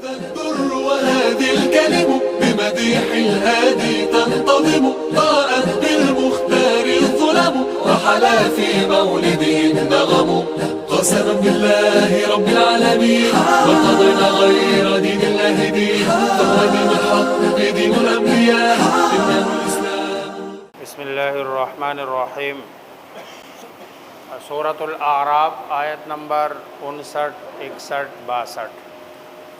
Al Durr وهذه الكلم بمديح الهادي تنتظم ضاءت بالمختار الظلم وحلا في مولده النغم قسما بالله رب العالمين ما قضينا غير دين الله دين فهو دين الحق دين الأنبياء إنه الإسلام. بسم اللہ الرحمن الرحیم. سورۃ الاعراف آیت نمبر 59، 61، 62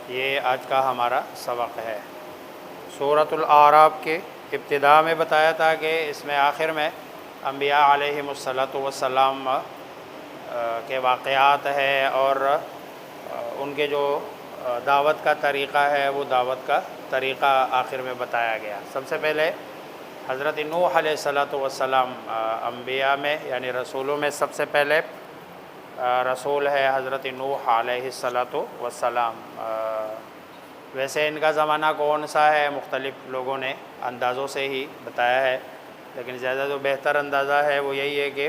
یہ آج کا ہمارا سبق ہے. سورۃ الاعراف کے ابتدا میں بتایا تھا کہ اس میں آخر میں انبیاء علیہم السلام کے واقعات ہے اور ان کے جو دعوت کا طریقہ ہے وہ دعوت کا طریقہ آخر میں بتایا گیا. سب سے پہلے حضرت نوح علیہ السلام انبیاء میں یعنی رسولوں میں سب سے پہلے رسول ہے حضرت نوح علیہ السلام. ویسے ان کا زمانہ کون سا ہے مختلف لوگوں نے اندازوں سے ہی بتایا ہے، لیکن زیادہ جو بہتر اندازہ ہے وہ یہی ہے کہ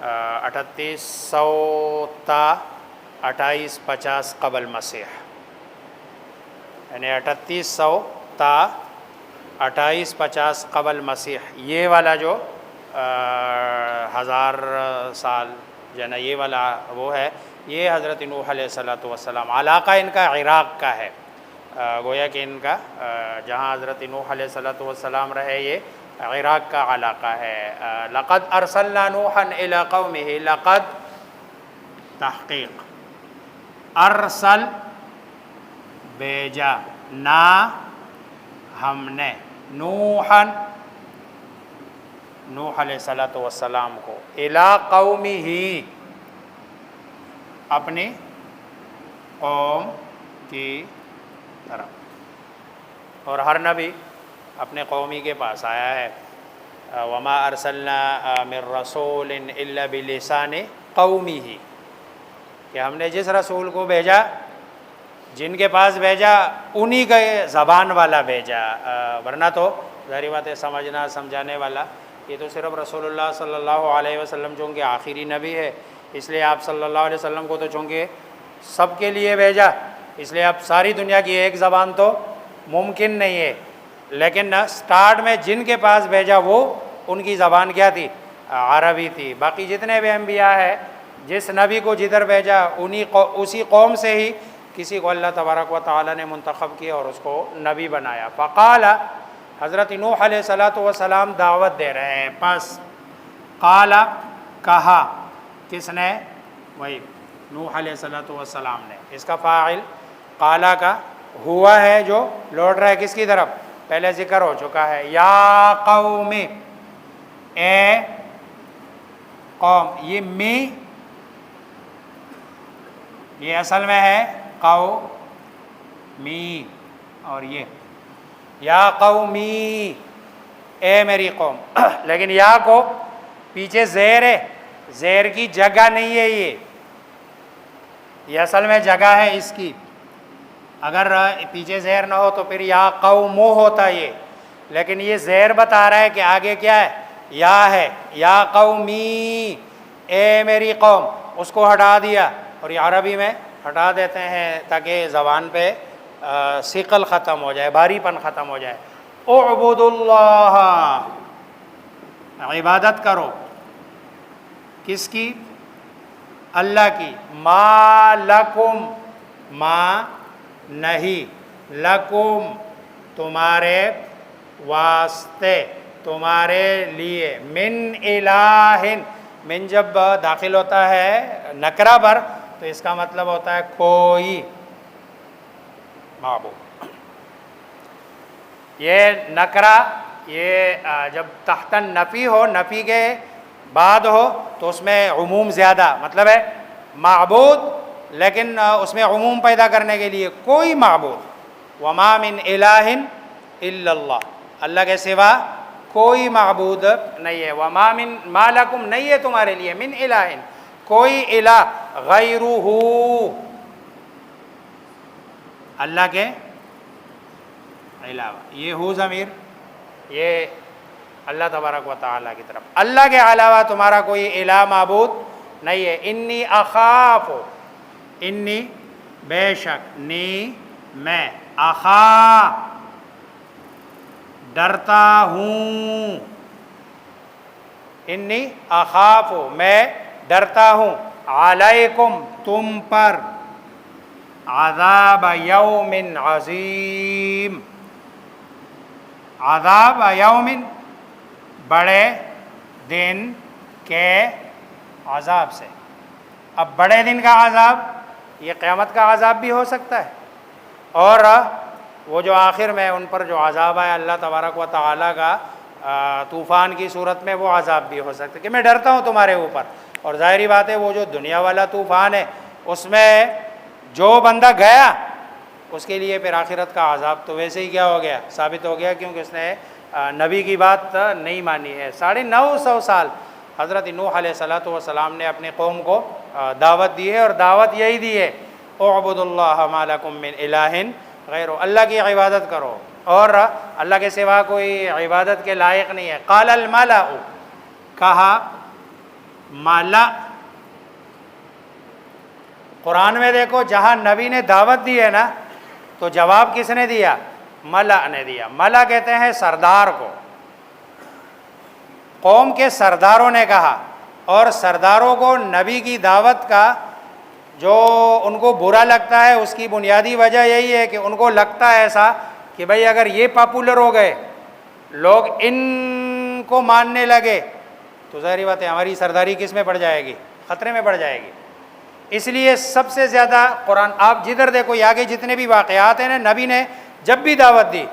3800 تا 2850 قبل مسیح، یعنی 3800 تا 2850 قبل مسیح. یہ والا جو 1000 سال جو ہے نا یہ والا وہ ہے، یہ حضرت نوح علیہ السلام. علاقہ ان کا عراق کا ہے، گویا کہ ان کا جہاں حضرت نوح علیہ السلام رہے یہ عراق کا علاقہ ہے. لقد ارسلنا نوحا الی قومہ، لقد تحقیق، ارسل بھیجا، نا ہم نے، نوحا نوح علیہ السلام کو، الی قومہ اپنی قوم کی طرف. اور ہر نبی اپنے قومی کے پاس آیا ہے. وما ارسلنا من رسول الا بلسان قومہ، کہ ہم نے جس رسول کو بھیجا جن کے پاس بھیجا انہی کا زبان والا بھیجا، ورنہ تو ظاہری بات ہے سمجھنا سمجھانے والا یہ تو صرف رسول اللہ صلی اللہ علیہ وسلم چونکہ آخری نبی ہے اس لیے آپ صلی اللہ علیہ وسلم کو تو چونکہ سب کے لیے بھیجا اس لیے اب ساری دنیا کی ایک زبان تو ممکن نہیں ہے. لیکن سٹارٹ میں جن کے پاس بھیجا وہ ان کی زبان کیا تھی؟ عربی تھی. باقی جتنے بھی انبیاء ہیں جس نبی کو جدھر بھیجا اسی قوم سے ہی کسی کو اللہ تبارک و تعالی نے منتخب کیا اور اس کو نبی بنایا. فقال، حضرت نوح علیہ السلام دعوت دے رہے ہیں. پس قال کہا، کس نے؟ وہی نوح علیہ السلام نے. اس کا فاعل قال کا ہوا ہے جو لوٹ رہا ہے کس کی طرف؟ پہلے ذکر ہو چکا ہے. یا قوم، اے قوم. یہ می یہ اصل میں ہے قومی، اور یہ یا قومی اے میری قوم. لیکن یا کو پیچھے زیر ہے، زیر کی جگہ نہیں ہے. یہ اصل میں جگہ ہے اس کی. اگر پیچھے زیر نہ ہو تو پھر یا قومو ہوتا یہ، لیکن یہ زیر بتا رہا ہے کہ آگے کیا ہے؟ یا ہے. یا قومی اے میری قوم، اس کو ہٹا دیا. اور یہ عربی میں ہٹا دیتے ہیں تاکہ زبان پہ ثقل ختم ہو جائے، بھاری پن ختم ہو جائے. اعبدوا اللہ، عبادت کرو. کس کی؟ اللہ کی. ما لکم، ما نہیں، لکم تمہارے واسطے، تمہارے لیے، من الہ. من جب داخل ہوتا ہے نکرہ پر تو اس کا مطلب ہوتا ہے کوئی معبود. یہ نکرہ یہ جب تحت نفی ہو، نفی کے بعد ہو تو اس میں عموم زیادہ، مطلب ہے معبود لیکن اس میں عموم پیدا کرنے کے لیے کوئی معبود. وما من الہ الا اللہ، اللہ کے سوا کوئی معبود نہیں ہے. وما من ما لکم نہیں ہے تمہارے لیے، من الہ کوئی الہ، غیرہ اللہ کے علاوہ. یہ ہو ضمیر یہ اللہ تبارک و تعالیٰ کی طرف، اللہ کے علاوہ تمہارا کوئی الہ معبود نہیں ہے. انی اخاف، انی بے شک، نی میں، اخا ڈرتا ہوں، انی اخاف میں ڈرتا ہوں، علیکم تم پر، عذاب یوم عظیم، عذاب یوم بڑے دن کے عذاب سے۔ اب بڑے دن کا عذاب یہ قیامت کا عذاب بھی ہو سکتا ہے، اور وہ جو آخر میں ان پر جو عذاب ہے اللہ تبارک و تعالیٰ کا طوفان کی صورت میں، وہ عذاب بھی ہو سکتا ہے کہ میں ڈرتا ہوں تمہارے اوپر۔ اور ظاہری بات ہے وہ جو دنیا والا طوفان ہے اس میں جو بندہ گیا اس کے لیے پھر آخرت کا عذاب تو ویسے ہی کیا ہو گیا، ثابت ہو گیا، کیونکہ اس نے نبی کی بات نہیں مانی ہے۔ 950 سال حضرت نوح علیہ السلام نے اپنے قوم کو دعوت دی ہے، اور دعوت یہی دی ہے، اعبدوا اللہ ما لکم من الہ غیر، اللہ کی عبادت کرو، اور اللہ کے سوا کوئی عبادت کے لائق نہیں ہے۔ قال الملأ، کہا ملا، قرآن میں دیکھو جہاں نبی نے دعوت دی ہے نا تو جواب کس نے دیا؟ ملا نے دیا۔ ملا کہتے ہیں سردار کو، قوم کے سرداروں نے کہا، اور سرداروں کو نبی کی دعوت کا جو ان کو برا لگتا ہے اس کی بنیادی وجہ یہی ہے کہ ان کو لگتا ہے ایسا کہ بھئی اگر یہ پاپولر ہو گئے، لوگ ان کو ماننے لگے، تو ظاہری بات ہے ہماری سرداری کس میں پڑ جائے گی؟ خطرے میں پڑ جائے گی۔ اس لیے سب سے زیادہ قرآن، آپ جدھر دیکھو یہ آگے جتنے بھی واقعات ہیں نا، نبی نے جب بھی دعوت دی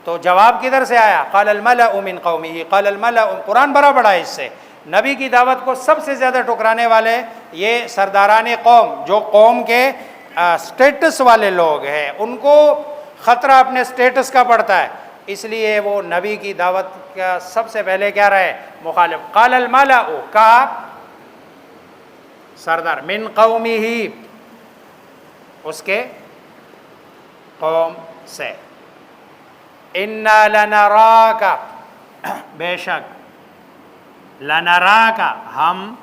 تو جواب کدھر سے آیا؟ قال الملأ من قومه، قال الملأ، قرآن بڑا بڑا ہے اس سے۔ نبی کی دعوت کو سب سے زیادہ ٹکرانے والے یہ سرداران قوم، جو قوم کے سٹیٹس والے لوگ ہیں، ان کو خطرہ اپنے سٹیٹس کا پڑتا ہے، اس لیے وہ نبی کی دعوت کا سب سے پہلے کیا رہے؟ مخالف۔ قال الملأ، کہا سردار، من قومه، اس کے قوم سے، انا لنراک، بے شک، لنراک، ہم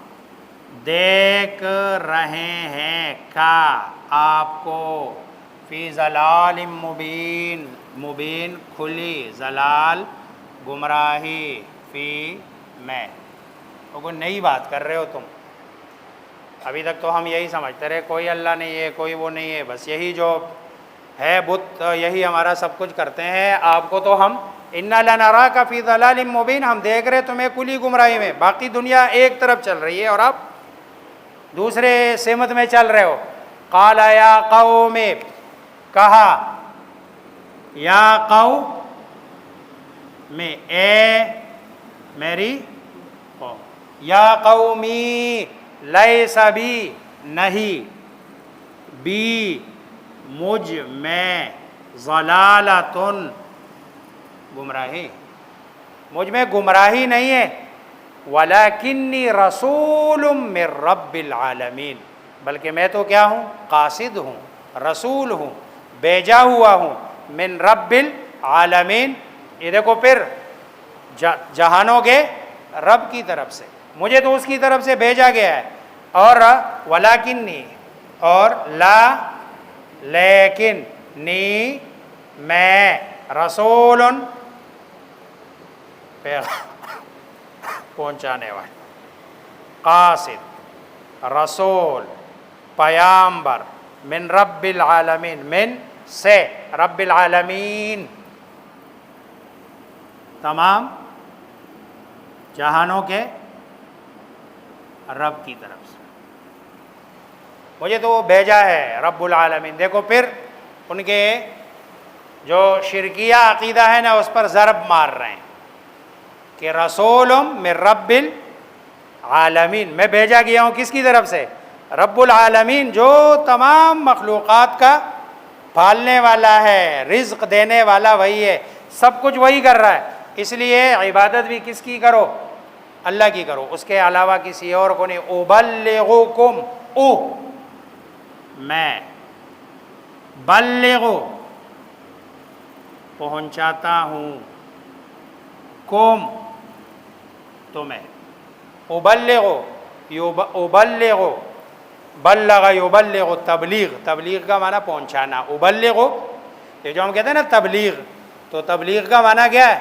دیکھ رہے ہیں، کا آپ کو، فی ضلال مبین، مبین کھلی، ضلال گمراہی، فی میں، تو کوئی نئی بات کر رہے ہو تم، ابھی تک تو ہم یہی سمجھتے رہے کوئی اللہ نہیں ہے، کوئی وہ نہیں ہے، بس یہی جو ہے بت، یہی ہمارا سب کچھ کرتے ہیں، آپ کو تو ہم انا لنراک فی ضلال مبین، ہم دیکھ رہے تمہیں کلی گمراہی میں، باقی دنیا ایک طرف چل رہی ہے اور آپ دوسرے سمت میں چل رہے ہو۔ قال یا قوم، کہا یا قوم، اے میری قوم، یا قومی، لیس بی، نہیں، بی، مجھ میں، ضلالتن، گمراہی، مجھ میں گمراہی نہیں ہے، ولیکنی رسول من رب العالمین، بلکہ میں تو کیا ہوں؟ قاصد ہوں، رسول ہوں، بھیجا ہوا ہوں، من رب العالمین، یہ دیکھو پھر جہانوں کے رب کی طرف سے، مجھے تو اس کی طرف سے بھیجا گیا ہے، اور ولیکنی، اور لا، لیکن، نی، میں، رسول، پہنچانے والے، قاصد، رسول، پیامبر، من رب العالمین، من سے، رب العالمین، تمام جہانوں کے رب کی طرف سے، مجھے تو وہ بھیجا ہے رب العالمین۔ دیکھو پھر ان کے جو شرکیہ عقیدہ ہے نا اس پر ضرب مار رہے ہیں کہ رسول من رب العالمین، میں بھیجا گیا ہوں کس کی طرف سے؟ رب العالمین، جو تمام مخلوقات کا پالنے والا ہے، رزق دینے والا وہی ہے، سب کچھ وہی کر رہا ہے، اس لیے عبادت بھی کس کی کرو؟ اللہ کی کرو، اس کے علاوہ کسی اور کو نہیں۔ ابلغکم، او میں، بلغو پہنچاتا ہوں، کم تمہیں، ابلغو، ابلغو بلغ یبلغ تبلیغ، تبلیغ کا معنی پہنچانا، ابلغ یہ جو ہم کہتے ہیں نا تبلیغ، تو تبلیغ کا معنی کیا ہے؟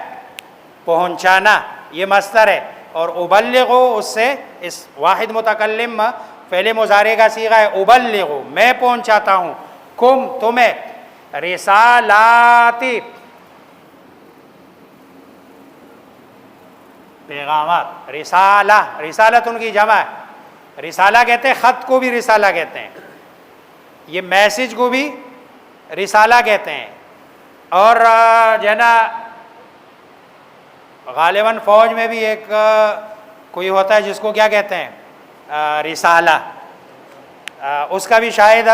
پہنچانا، یہ مصدر ہے، اور ابلغ اس سے اس واحد متکلم فعل مضارع کا صیغہ ہے، ابلغ میں پہنچاتا ہوں، کم تمہیں، رسالاتی پیغامات، رسالہ رسالت ان کی جمع ہے، رسالہ کہتے ہیں خط کو بھی رسالہ کہتے ہیں، یہ میسج کو بھی رسالہ کہتے ہیں، اور جو ہے نا غالباً فوج میں بھی ایک کوئی ہوتا ہے جس کو کیا کہتے ہیں؟ رسالہ، اس کا بھی شاید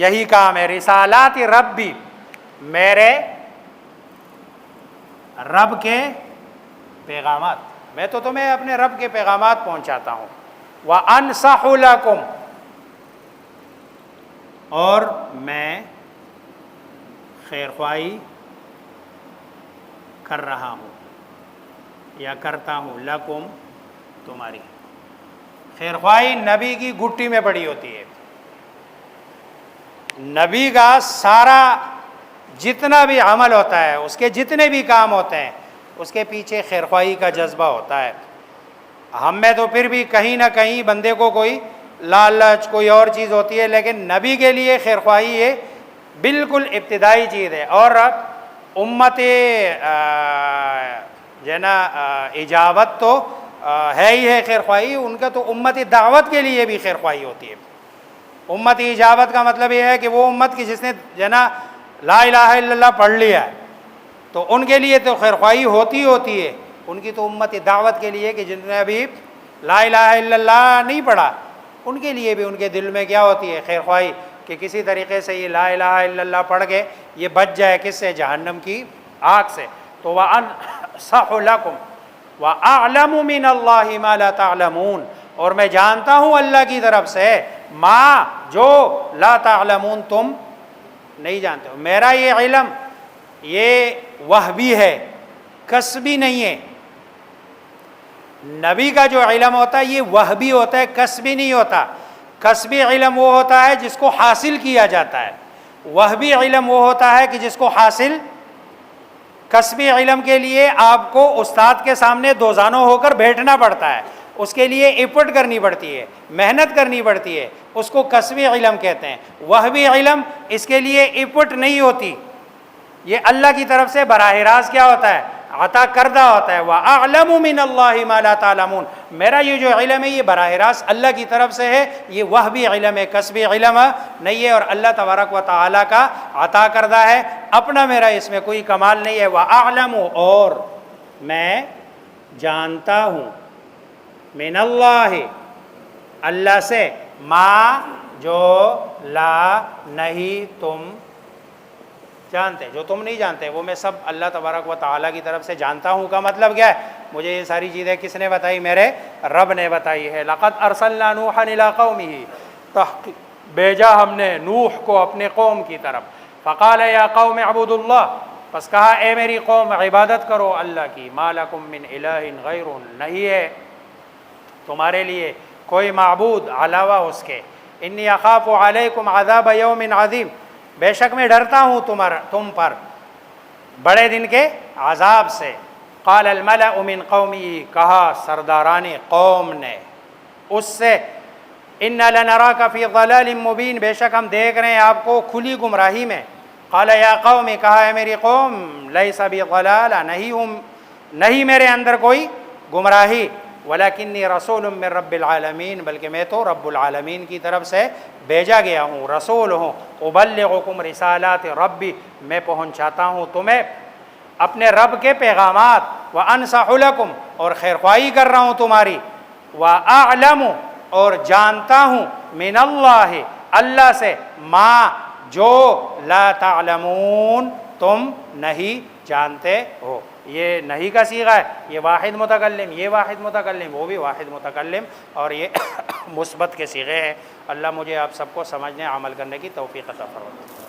یہی کام ہے، رسالات ربی، میرے رب کے پیغامات، میں تو تمہیں اپنے رب کے پیغامات پہنچاتا ہوں، وَأَنصَحُ لَكُمْ اور میں خیر خواہی کر رہا ہوں یا کرتا ہوں، لکم تمہاری، خیر خواہی نبی کی گھٹی میں پڑی ہوتی ہے، نبی کا سارا جتنا بھی عمل ہوتا ہے، اس کے جتنے بھی کام ہوتے ہیں، اس کے پیچھے خیر خواہی کا جذبہ ہوتا ہے۔ ہم میں تو پھر بھی کہیں نہ کہیں بندے کو کوئی لالچ کوئی اور چیز ہوتی ہے، لیکن نبی کے لیے خیر خواہی یہ بالکل ابتدائی چیز ہے، اور امت جو ہے نا اجابت تو ہے ہی ہے خیر خواہی، ان کا تو امت دعوت کے لیے بھی خیر خواہی ہوتی ہے۔ امت اجابت کا مطلب یہ ہے کہ وہ امت کی جس نے جو ہے نا لا الہ الا اللہ پڑھ لیا ہے، تو ان کے لیے تو خیر خواہی ہوتی ہے، ان کی تو امت دعوت کے لیے کہ جن نے ابھی لا الہ الا اللہ نہیں پڑھا، ان کے لیے بھی ان کے دل میں کیا ہوتی ہے؟ خیر خواہی، کہ کسی طریقے سے یہ لا الہ الا اللہ پڑھ کے یہ بچ جائے کس سے؟ جہنم کی آگ سے۔ تو وَأَنصَحُ لَكُمْ وَأَعْلَمُ مِنَ اللَّهِ مَا لَا تَعْلَمُونَ اور میں جانتا ہوں اللہ کی طرف سے ما جو لا تعلمون تم نہیں جانتے ہو، میرا یہ علم یہ وہبی ہے، کسبی نہیں ہے۔ نبی کا جو علم ہوتا ہے یہ وہبی ہوتا ہے، کسبی نہیں ہوتا۔ کسبی علم وہ ہوتا ہے جس کو حاصل کیا جاتا ہے، وہبی علم وہ ہوتا ہے کہ جس کو حاصل، کسبی علم کے لیے آپ کو استاد کے سامنے دوزانوں ہو کر بیٹھنا پڑتا ہے، اس کے لیے ایفرٹ کرنی پڑتی ہے، محنت کرنی پڑتی ہے، اس کو کسبی علم کہتے ہیں۔ وہبی علم اس کے لیے ایفرٹ نہیں ہوتی، یہ اللہ کی طرف سے براہ راست کیا ہوتا ہے؟ عطا کردہ ہوتا ہے۔ وَأَعْلَمُ مِنَ اللَّهِ مَا لَا تَعْلَمُونَ میرا یہ جو علم ہے یہ براہ راست اللہ کی طرف سے ہے، یہ وہبی علم ہے، کسبی علم نہیں ہے، اور اللہ تبارک و تعالیٰ کا عطا کردہ ہے، اپنا میرا اس میں کوئی کمال نہیں ہے۔ وَأَعْلَمُ اور میں جانتا ہوں، من اللہ اللہ سے، ما جو لا نہیں تم جانتے، جو تم نہیں جانتے وہ میں سب اللہ تبارک و تعالیٰ کی طرف سے جانتا ہوں کا مطلب کیا ہے؟ مجھے یہ ساری چیزیں کس نے بتائی؟ میرے رب نے بتائی ہے۔ لَقَدْ أَرْسَلْنَا نُوحًا إِلَىٰ قَوْمِهِ تحقیق بھیجا ہم نے نوح کو اپنے قوم کی طرف، فَقَالَ يَا قَوْمِ اعْبُدُوا اللَّهَ پس کہا اے میری قوم عبادت کرو اللہ کی، مَا لَكُم مِّنْ إِلَٰهٍ غَيْرٌ نہیں ہے تمہارے لیے کوئی معبود علاوہ اس کے، انی اخاف علیکم عذاب یوم عظیم بے شک میں ڈرتا ہوں تم پر بڑے دن کے عذاب سے۔ قال الملأ من قومی کہا سرداران قوم نے اس سے، انا لنراک فی ضلال مبین بے شک ہم دیکھ رہے ہیں آپ کو کھلی گمراہی میں۔ قال یا قوم کہا ہے میری قوم، لیس بی ضلال نہیں میرے اندر کوئی گمراہی، ولکنی رسول من رب العالمین بلکہ میں تو رب العالمین کی طرف سے بھیجا گیا ہوں، رسول ہوں، ابلغکم رسالات ربی میں پہنچاتا ہوں تمہیں اپنے رب کے پیغامات، وانصح لکم اور خیر خواہی کر رہا ہوں تمہاری، واعلم اور جانتا ہوں، من اللہ اللہ سے، ما جو لا تعلمون تم نہیں جانتے ہو۔ یہ نہیں کا صیغہ ہے، یہ واحد متکلم، یہ واحد متکلم، وہ بھی واحد متکلم، اور یہ مثبت کے صیغے ہیں۔ اللہ مجھے آپ سب کو سمجھنے عمل کرنے کی توفیق عطا فرمائے۔